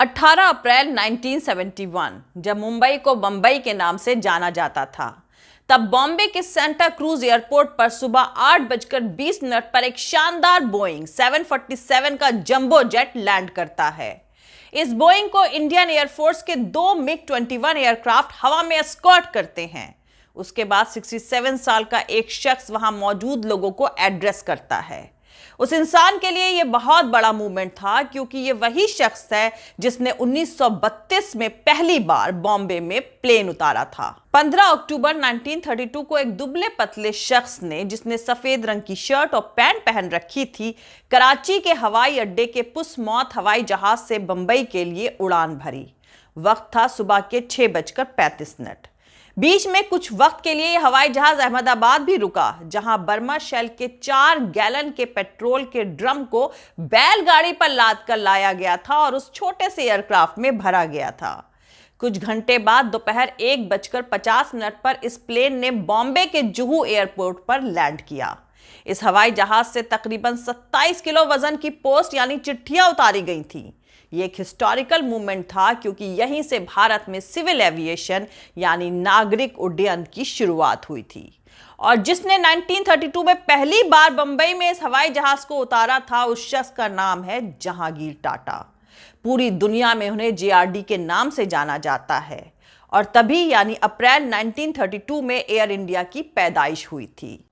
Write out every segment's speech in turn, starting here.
18 अप्रैल 1971 जब मुंबई को बंबई के नाम से जाना जाता था, तब बॉम्बे के सेंटा क्रूज एयरपोर्ट पर सुबह 8:20 पर एक शानदार बोइंग 747 का जंबो जेट लैंड करता है। इस बोइंग को इंडियन एयरफोर्स के 2 MiG-21 एयरक्राफ्ट हवा में एस्कॉर्ट करते हैं। उसके बाद 67 साल का एक शख्स वहां मौजूद लोगों को एड्रेस करता है। उस इंसान के लिए यह बहुत बड़ा मूवमेंट था, क्योंकि यह वही शख्स है जिसने 1932 में पहली बार बॉम्बे में प्लेन उतारा था। 15 अक्टूबर 1932 को एक दुबले पतले शख्स ने, जिसने सफेद रंग की शर्ट और पैंट पहन रखी थी, कराची के हवाई अड्डे के पुसमौत हवाई जहाज से बंबई के लिए उड़ान भरी। वक्त था सुबह के 6:35। बीच में कुछ वक्त के लिए हवाई जहाज अहमदाबाद भी रुका, जहां बर्मा शेल के 4 गैलन के पेट्रोल के ड्रम को बैलगाड़ी पर लाद कर लाया गया था और उस छोटे से एयरक्राफ्ट में भरा गया था। कुछ घंटे बाद दोपहर 1:50 पर इस प्लेन ने बॉम्बे के जुहू एयरपोर्ट पर लैंड किया। इस हवाई जहाज से तकरीबन 27 किलो वजन की पोस्ट यानी चिट्ठियां उतारी गई थी। ये एक हिस्टोरिकल मूवमेंट था, क्योंकि यहीं से भारत में सिविल एविएशन यानी नागरिक उड्डयन की शुरुआत हुई थी। और जिसने 1932 में पहली बार बंबई में इस हवाई जहाज को उतारा था, उस शख्स का नाम है जहांगीर टाटा। पूरी दुनिया में उन्हें JRD के नाम से जाना जाता है। और तभी यानी अप्रैल 1932 में एयर इंडिया की पैदाइश हुई थी।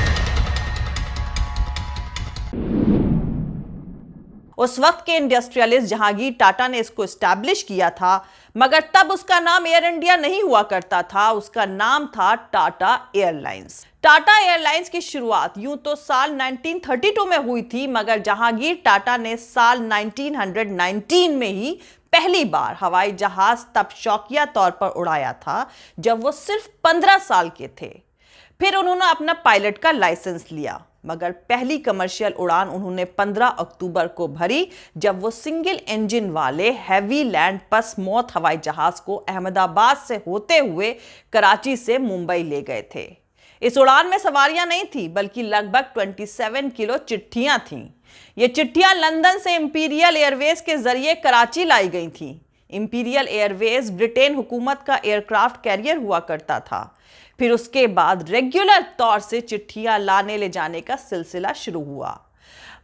उस वक्त के इंडस्ट्रियलिस्ट जहांगीर टाटा ने इसको एस्टैब्लिश किया था, मगर तब उसका नाम एयर इंडिया नहीं हुआ करता था, उसका नाम था टाटा एयरलाइंस। टाटा एयरलाइंस की शुरुआत यूं तो साल 1932 में हुई थी, मगर जहांगीर टाटा ने साल 1919 में ही पहली बार हवाई जहाज तब शौकिया तौर पर उड़ाया था, जब वो सिर्फ 15 साल के थे। फिर उन्होंने अपना पायलट का लाइसेंस लिया, मगर पहली कमर्शियल उड़ान उन्होंने 15 अक्टूबर को भरी, जब वो सिंगल इंजन वाले हैवी लैंड पसमौत हवाई जहाज को अहमदाबाद से होते हुए कराची से मुंबई ले गए थे। इस उड़ान में सवारियां नहीं थी, बल्कि लगभग 27 किलो चिट्ठियां थीं। ये चिट्ठियां लंदन से इंपीरियल एयरवेज के जरिए कराची लाई गई थीं। इंपीरियल एयरवेज ब्रिटेन हुकूमत का एयरक्राफ्ट कैरियर हुआ करता था। फिर उसके बाद रेगुलर तौर से चिट्ठियां लाने ले जाने का सिलसिला शुरू हुआ,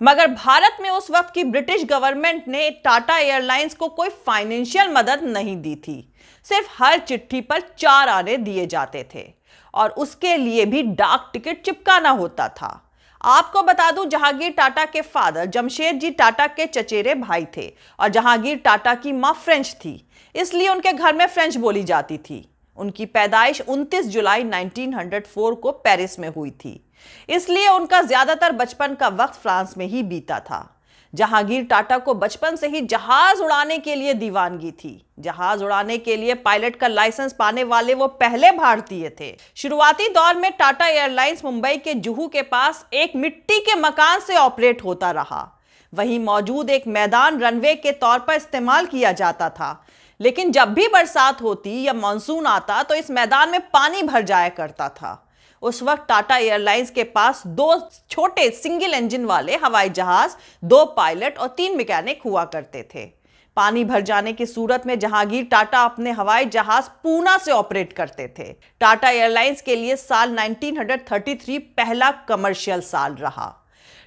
मगर भारत में उस वक्त की ब्रिटिश गवर्नमेंट ने टाटा एयरलाइंस को कोई फाइनेंशियल मदद नहीं दी थी। सिर्फ हर चिट्ठी पर 4 आने दिए जाते थे और उसके लिए भी डाक टिकट चिपकाना होता था। आपको बता दूं, जहांगीर टाटा के फादर जमशेद टाटा के चचेरे भाई थे और जहांगीर टाटा की मां फ्रेंच थी, इसलिए उनके घर में फ्रेंच बोली जाती थी। उनकी पैदाइश 29 जुलाई 1904 को पेरिस में हुई थी, इसलिए उनका ज्यादातर बचपन का वक्त फ्रांस में ही बीता था। जहांगीर टाटा को बचपन से ही जहाज उड़ाने के लिए दीवानगी थी। जहाज उड़ाने के लिए पायलट का लाइसेंस पाने वाले वो पहले भारतीय थे। शुरुआती दौर में टाटा एयरलाइंस मुंबई के जुहू के पास एक मिट्टी के मकान से ऑपरेट होता रहा। वहीं मौजूद एक मैदान रनवे के तौर पर इस्तेमाल किया जाता था, लेकिन जब भी बरसात होती या मानसून आता तो इस मैदान में पानी भर जाया करता था। उस वक्त टाटा एयरलाइंस के पास 2 छोटे सिंगल इंजन वाले हवाई जहाज, 2 पायलट और 3 मैकेनिक हुआ करते थे। पानी भर जाने की सूरत में जहांगीर टाटा अपने हवाई जहाज पूना से ऑपरेट करते थे। टाटा एयरलाइंस के लिए साल 1933 पहला कमर्शियल साल रहा।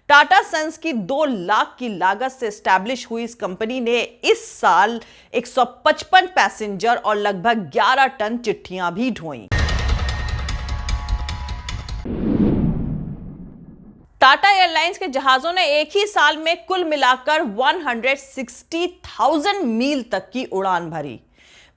टाटा सन्स की 2 लाख की लागत से एस्टैब्लिश हुई इस कंपनी ने इस साल 155 पैसेंजर और लगभग 11 टन चिट्ठियां भी ढोईं। टाटा एयरलाइंस के जहाजों ने एक ही साल में कुल मिलाकर 160,000 मील तक की उड़ान भरी।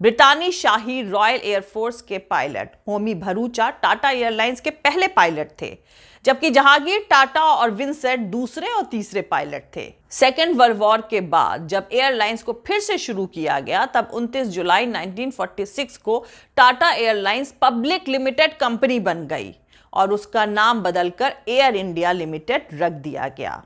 ब्रिटानी शाही रॉयल एयरफोर्स के पायलट होमी भरूचा टाटा एयरलाइंस के पहले पायलट थे, जबकि जहांगीर टाटा और विंसेंट दूसरे और तीसरे पायलट थे। सेकेंड वर्ल्ड वॉर के बाद जब एयरलाइंस को फिर से शुरू किया गया, तब 29 जुलाई 1946 को Tata airlines public limited company बन गई और उसका नाम बदलकर एयर इंडिया लिमिटेड रख दिया गया।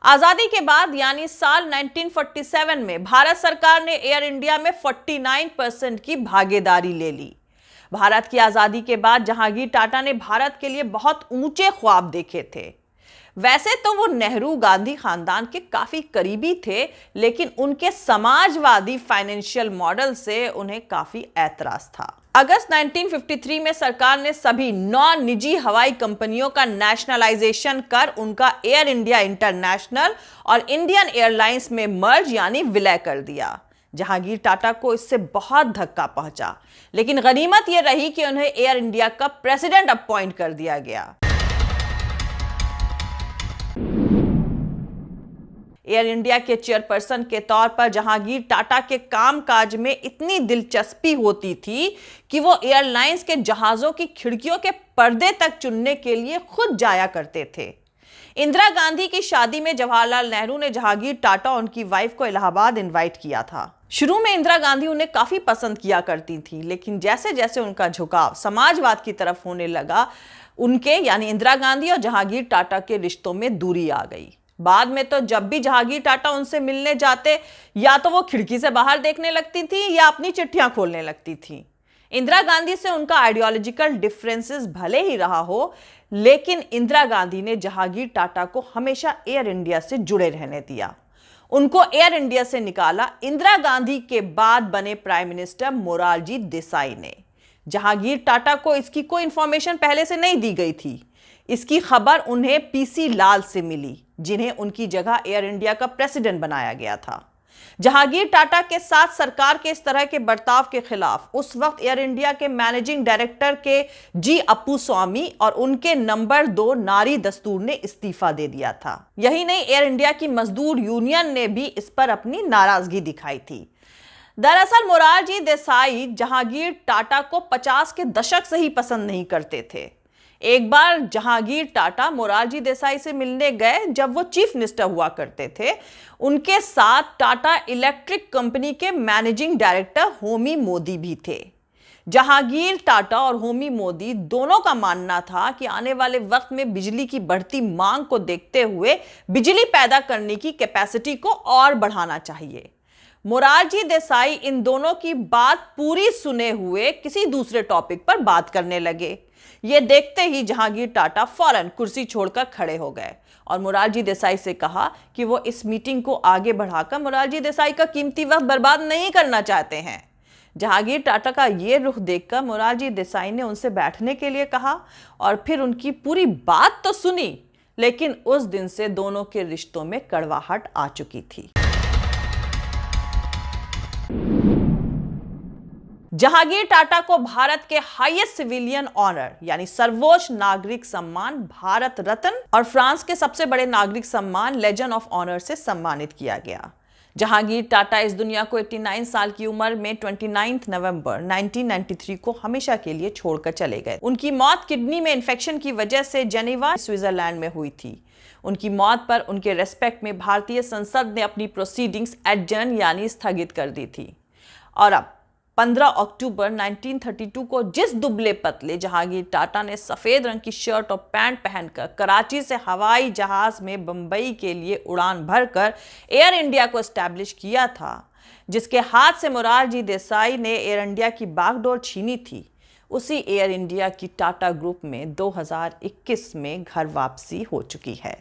आजादी के बाद यानी साल 1947 में भारत सरकार ने एयर इंडिया में 49% की भागीदारी ले ली। भारत की आजादी के बाद जहांगीर टाटा ने भारत के लिए बहुत ऊंचे ख्वाब देखे थे। वैसे तो वो नेहरू गांधी खानदान के काफी करीबी थे, लेकिन उनके समाजवादी फाइनेंशियल मॉडल से उन्हें काफी ऐतराज था। अगस्त 1953 में सरकार ने सभी 9 निजी हवाई कंपनियों का नेशनलाइजेशन कर उनका एयर इंडिया इंटरनेशनल और इंडियन एयरलाइंस में मर्ज यानी विलय कर दिया। जहांगीर टाटा को इससे बहुत धक्का पहुंचा, लेकिन गनीमत यह रही कि उन्हें एयर इंडिया का प्रेसिडेंट अपॉइंट कर दिया गया। एयर इंडिया के चेयरपर्सन के तौर पर जहांगीर टाटा के कामकाज में इतनी दिलचस्पी होती थी कि वो एयरलाइंस के जहाजों की खिड़कियों के पर्दे तक चुनने के लिए खुद जाया करते थे। इंदिरा गांधी की शादी में जवाहरलाल नेहरू ने जहांगीर टाटा और उनकी वाइफ को इलाहाबाद इनवाइट किया था। शुरू में इंदिरा गांधी उन्हें काफी पसंद किया करती थी, लेकिन जैसे जैसे उनका झुकाव समाजवाद की तरफ होने लगा, उनके यानी इंदिरा गांधी और जहांगीर टाटा के रिश्तों में दूरी आ गई। बाद में तो जब भी जहांगीर टाटा उनसे मिलने जाते, या तो वो खिड़की से बाहर देखने लगती थी या अपनी चिट्ठियां खोलने लगती थी। इंदिरा गांधी से उनका आइडियोलॉजिकल डिफरेंसेस भले ही रहा हो, लेकिन इंदिरा गांधी ने जहांगीर टाटा को हमेशा एयर इंडिया से जुड़े रहने दिया। उनको एयर इंडिया से निकाला इंदिरा गांधी के बाद बने प्राइम मिनिस्टर मोरारजी देसाई ने। जहांगीर टाटा को इसकी कोई इंफॉर्मेशन पहले से नहीं दी गई थी। इसकी खबर उन्हें पीसी लाल से मिली, जिन्हें उनकी जगह एयर इंडिया का प्रेसिडेंट बनाया गया था। जहांगीर टाटा के साथ सरकार के इस तरह के बर्ताव के खिलाफ उस वक्त एयर इंडिया के मैनेजिंग डायरेक्टर के जी अप्पूस्वामी और उनके नंबर 2 नारी दस्तूर ने इस्तीफा दे दिया था। यही नहीं, एयर इंडिया की मजदूर यूनियन ने भी इस पर अपनी नाराजगी दिखाई थी। दरअसल मोरारजी देसाई जहांगीर टाटा को 50 के दशक से ही पसंद नहीं करते थे। एक बार जहांगीर टाटा मोरारजी देसाई से मिलने गए जब वो चीफ मिनिस्टर हुआ करते थे। उनके साथ टाटा इलेक्ट्रिक कंपनी के मैनेजिंग डायरेक्टर होमी मोदी भी थे। जहांगीर टाटा और होमी मोदी दोनों का मानना था कि आने वाले वक्त में बिजली की बढ़ती मांग को देखते हुए बिजली पैदा करने की कैपेसिटी को और बढ़ाना चाहिए। मोरारजी देसाई इन दोनों की बात पूरी सुने हुए किसी दूसरे टॉपिक पर बात करने लगे। ये देखते ही जहांगीर टाटा फौरन कुर्सी छोड़कर खड़े हो गए और मोरारजी देसाई से कहा कि वो इस मीटिंग को आगे बढ़ाकर मोरारजी देसाई का कीमती वक्त बर्बाद नहीं करना चाहते हैं। जहांगीर टाटा का ये रुख देखकर मोरारजी देसाई ने उनसे बैठने के लिए कहा और फिर उनकी पूरी बात तो सुनी, लेकिन उस दिन से दोनों के रिश्तों में कड़वाहट आ चुकी थी। जहांगीर टाटा को भारत के हाईएस्ट सिविलियन ऑनर यानी सर्वोच्च नागरिक सम्मान भारत रत्न और फ्रांस के सबसे बड़े नागरिक सम्मान लेजन ऑफ ऑनर से सम्मानित किया गया। जहांगीर टाटा इस दुनिया को 89 साल की उम्र में 29 नवंबर 1993 को हमेशा के लिए छोड़कर चले गए। उनकी मौत किडनी में इन्फेक्शन की वजह से जेनेवा स्विट्जरलैंड में हुई थी। उनकी मौत पर उनके रेस्पेक्ट में भारतीय संसद ने अपनी प्रोसीडिंग्स एडजर्न यानी स्थगित कर दी थी। और अब 15 अक्टूबर 1932 को जिस दुबले पतले जहांगीर टाटा ने सफेद रंग की शर्ट और पैंट पहनकर कराची से हवाई जहाज में बंबई के लिए उड़ान भरकर एयर इंडिया को एस्टैब्लिश किया था, जिसके हाथ से मोरारजी देसाई ने एयर इंडिया की बागडोर छीनी थी, उसी एयर इंडिया की टाटा ग्रुप में 2021 में घर वापसी हो चुकी है।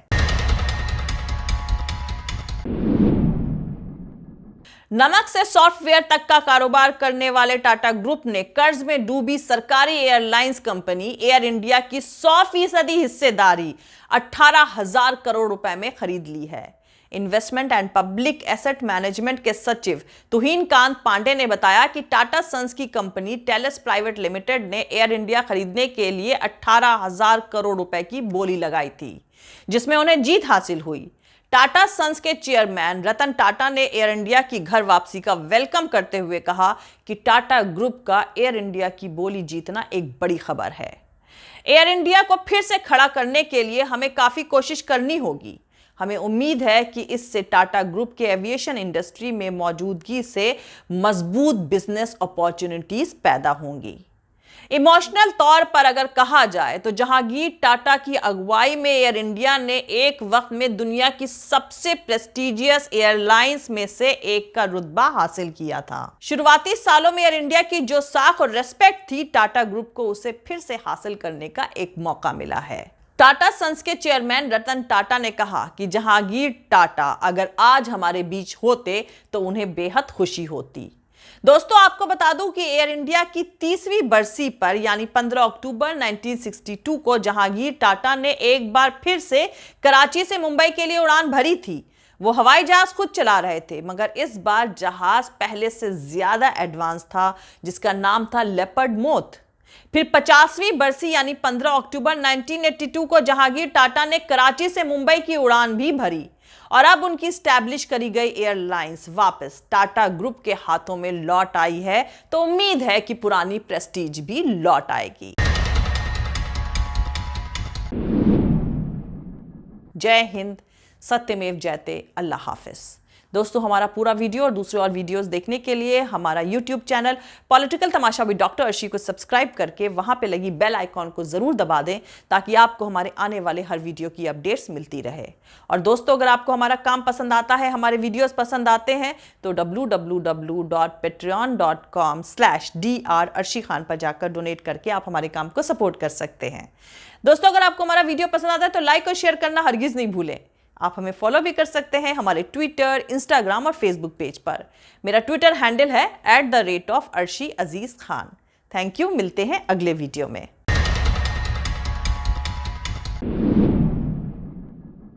नमक से सॉफ्टवेयर तक का कारोबार करने वाले टाटा ग्रुप ने कर्ज में डूबी सरकारी एयरलाइंस कंपनी एयर इंडिया की 100% हिस्सेदारी 18,000 करोड़ रुपए में खरीद ली है। Investment and public asset management के सचिव तुहिन कांत पांडे ने बताया कि टाटा सन्स की कंपनी टेलेस प्राइवेट लिमिटेड ने एयर इंडिया खरीदने के लिए 18,000 करोड़ रुपए की बोली लगाई थी, जिसमें उन्हें जीत हासिल हुई। टाटा सन्स के चेयरमैन रतन टाटा ने एयर इंडिया की घर वापसी का वेलकम करते हुए कहा कि टाटा ग्रुप का एयर इंडिया की बोली जीतना एक बड़ी खबर है। एयर इंडिया को फिर से खड़ा करने के लिए हमें काफी कोशिश करनी होगी। हमें उम्मीद है कि इससे टाटा ग्रुप के एविएशन इंडस्ट्री में मौजूदगी से मजबूत बिजनेस अपॉर्चुनिटीज पैदा होंगी। इमोशनल तौर पर अगर कहा जाए तो जहांगीर टाटा की अगुवाई में एयर इंडिया ने एक वक्त में दुनिया की सबसे प्रेस्टिजियस एयरलाइंस में से एक का रुतबा हासिल किया था। शुरुआती सालों में एयर इंडिया की जो साख और रेस्पेक्ट थी, टाटा ग्रुप को उसे फिर से हासिल करने का एक मौका मिला है। टाटा सन्स के चेयरमैन रतन टाटा ने कहा कि जहांगीर टाटा अगर आज हमारे बीच होते तो उन्हें बेहद खुशी होती। दोस्तों, आपको बता दूं कि एयर इंडिया की 30वीं बरसी पर यानी 15 अक्टूबर 1962 को जहांगीर टाटा ने एक बार फिर से कराची से मुंबई के लिए उड़ान भरी थी। वो हवाई जहाज खुद चला रहे थे, मगर इस बार जहाज पहले से ज्यादा एडवांस था, जिसका नाम था लेपर्ड मोथ। फिर 50वीं बरसी यानी 15 अक्टूबर 1982 को जहांगीर टाटा ने कराची से मुंबई की उड़ान भी भरी और अब उनकी स्टैब्लिश करी गई एयरलाइंस वापस टाटा ग्रुप के हाथों में लौट आई है, तो उम्मीद है कि पुरानी प्रेस्टीज भी लौट आएगी। जय हिंद, सत्यमेव जयते, अल्लाह हाफिज। दोस्तों, हमारा पूरा वीडियो और दूसरे और वीडियोस देखने के लिए हमारा YouTube channel political Tamasha with doctor Arshi को सब्सक्राइब करके वहां पे लगी बेल आइकॉन को जरूर दबा दें, ताकि आपको हमारे आने वाले हर वीडियो की अपडेट्स मिलती रहे। और दोस्तों, अगर आपको हमारा काम पसंद आता है, हमारे वीडियोस पसंद आते हैं, तो www.patreon.com/dr अर्शी खान पर जाकर डोनेट करके आप हमारे काम को सपोर्ट कर सकते हैं। दोस्तों, अगर आपको हमारा वीडियो पसंद आता है तो लाइक और शेयर करना हरगिज नहीं भूलें। आप हमें फॉलो भी कर सकते हैं हमारे ट्विटर, इंस्टाग्राम और फेसबुक पेज पर। मेरा ट्विटर हैंडल है @arshi_aziz khan। थैंक यू, मिलते हैं अगले वीडियो में।